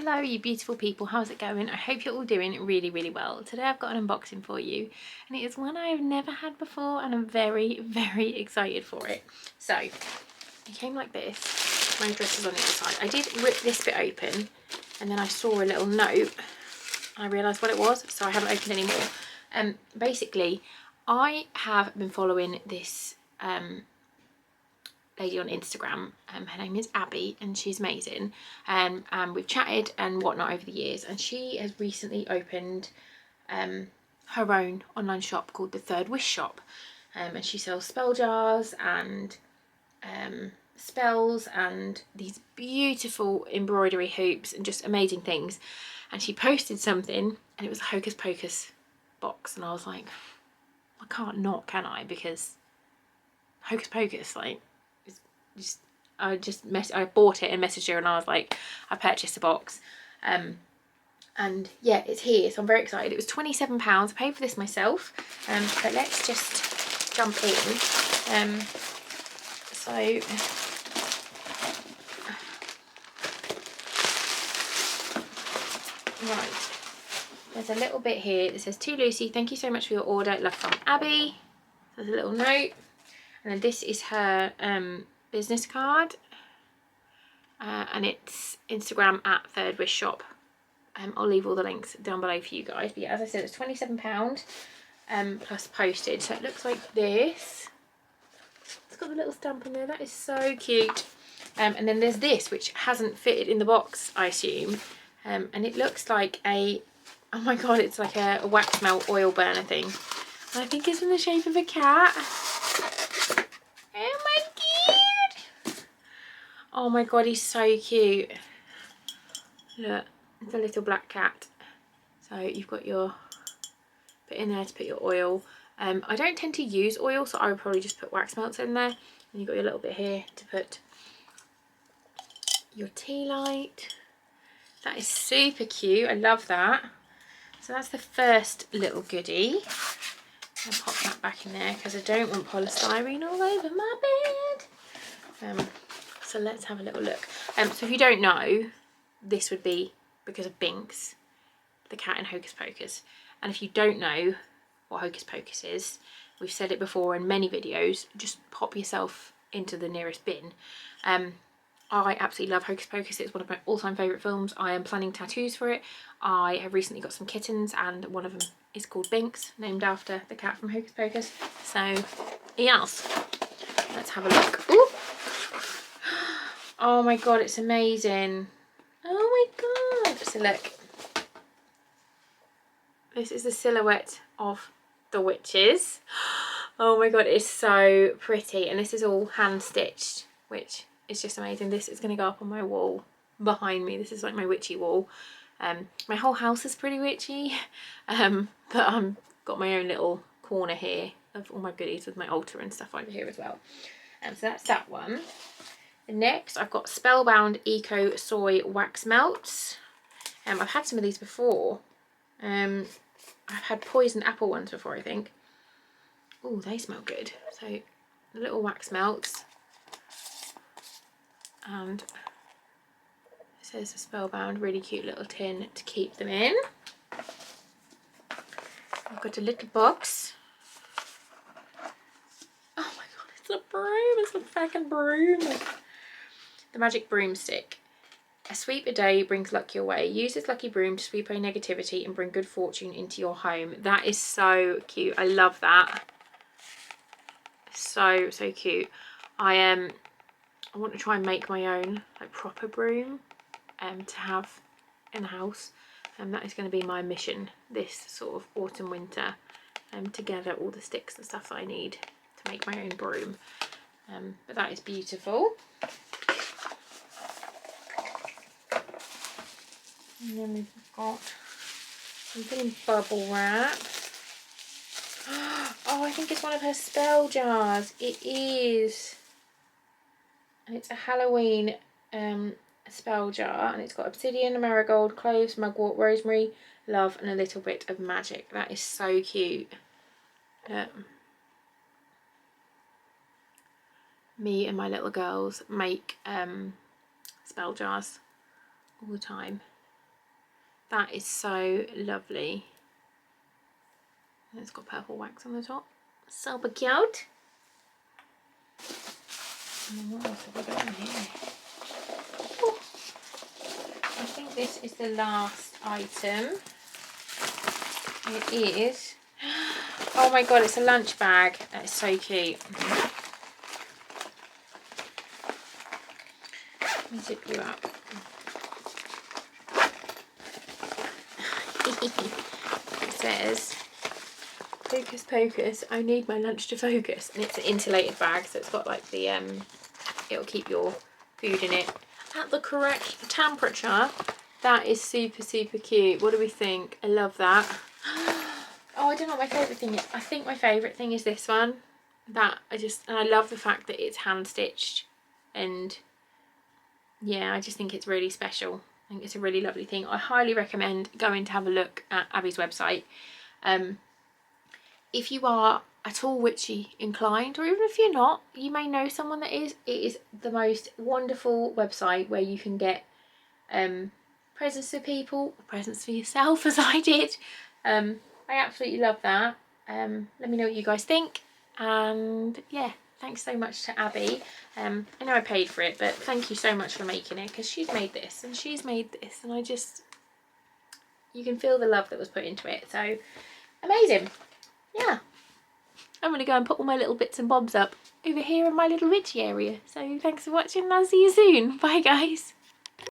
Hello you beautiful people, how's it going? I hope you're all doing really well. Today I've got an unboxing for you and it is one I've never had before and I'm very excited for it. So it came like this. My address is on the other side. I did rip this bit open and then I saw a little note and I realised what it was, so I haven't opened any more. Basically I have been following this lady on Instagram. Her name is Abby and she's amazing, and we've chatted and whatnot over the years, and she has recently opened her own online shop called the Third Wish Shop, and she sells spell jars and spells and these beautiful embroidery hoops and just amazing things. And she posted something and it was a Hocus Pocus box and I was like, I can't not, can I? Because Hocus Pocus, like, I bought it and messaged her and I was like, I purchased a box, and yeah, it's here, so I'm very excited. It was £27. I paid for this myself, but let's just jump in. So right, there's a little bit here that says, to Lucy, thank you so much for your order, love from Abby. There's a little note, and then this is her business card, and it's Instagram at Third Wish Shop. I'll leave all the links down below for you guys, but yeah, as I said, it's £27 plus postage, so it looks like this. It's got the little stamp on there, that is so cute. And then there's this, which hasn't fitted in the box, I assume, and it looks like a, oh my god, it's like a wax melt oil burner thing, and I think it's in the shape of a cat. Oh my god, he's so cute. Look, it's a little black cat. So you've got your bit in there to put your oil. I don't tend to use oil, so I would probably just put wax melts in there. And you've got your little bit here to put your tea light. That is super cute, I love that. So that's the first little goodie. I'll pop that back in there because I don't want polystyrene all over my bed. So let's have a little look. So if you don't know, this would be because of Binks, the cat in Hocus Pocus. And if you don't know what Hocus Pocus is, we've said it before in many videos, just pop yourself into the nearest bin. I absolutely love Hocus Pocus. It's one of my all-time favourite films. I am planning tattoos for it. I have recently got some kittens and one of them is called Binks, named after the cat from Hocus Pocus. So yes, let's have a look. Ooh. Oh my god, it's amazing. Oh my god. So look, this is the silhouette of the witches. Oh my god, it's so pretty, and this is all hand stitched, which is just amazing. This is going to go up on my wall behind me. This is like my witchy wall. My whole house is pretty witchy, but I've got my own little corner here of all my goodies with my altar and stuff over here as well. So that's that one. Next, I've got Spellbound Eco Soy Wax Melts. I've had some of these before. I've had poisoned apple ones before, I think. Oh, they smell good. So, the little wax melts. And it says Spellbound, really cute little tin to keep them in. I've got a little box. Oh my god, it's a broom. It's a fucking broom. The Magic Broomstick. A sweep a day brings luck your way. Use this lucky broom to sweep away negativity and bring good fortune into your home. That is so cute. I love that. So cute. I want to try and make my own like proper broom to have in the house. And that is going to be my mission this sort of autumn winter, to gather all the sticks and stuff that I need to make my own broom. But that is beautiful. And then we've got something in bubble wrap. Oh, I think it's one of her spell jars. It is. And it's a Halloween spell jar. And it's got obsidian, marigold, cloves, mugwort, rosemary, love, and a little bit of magic. That is so cute. Me and my little girls make spell jars all the time. That is so lovely. And it's got purple wax on the top. Super cute. And what else have we got in here? Ooh. I think this is the last item. It is. Oh my god, it's a lunch bag. That is so cute. Let me zip you up. It says, Hocus Pocus, I need my lunch to focus. And it's an insulated bag, so it's got like the, it'll keep your food in it at the correct temperature. That is super, super cute. What do we think? I love that. Oh, I don't know what my favourite thing is. I think my favourite thing is this one. And I love the fact that it's hand stitched, and yeah, I just think it's really special. I think it's a really lovely thing. I highly recommend going to have a look at Abby's website. If you are at all witchy inclined, or even if you're not, you may know someone that is. It is the most wonderful website where you can get presents for people, presents for yourself, as I did. I absolutely love that. Let me know what you guys think, and yeah, thanks so much to Abby. I know I paid for it, but thank you so much for making it, because she's made this and she's made this, and you can feel the love that was put into it. So amazing. Yeah, I'm gonna go and put all my little bits and bobs up over here in my little witchy area. So thanks for watching, and I'll see you soon. Bye guys.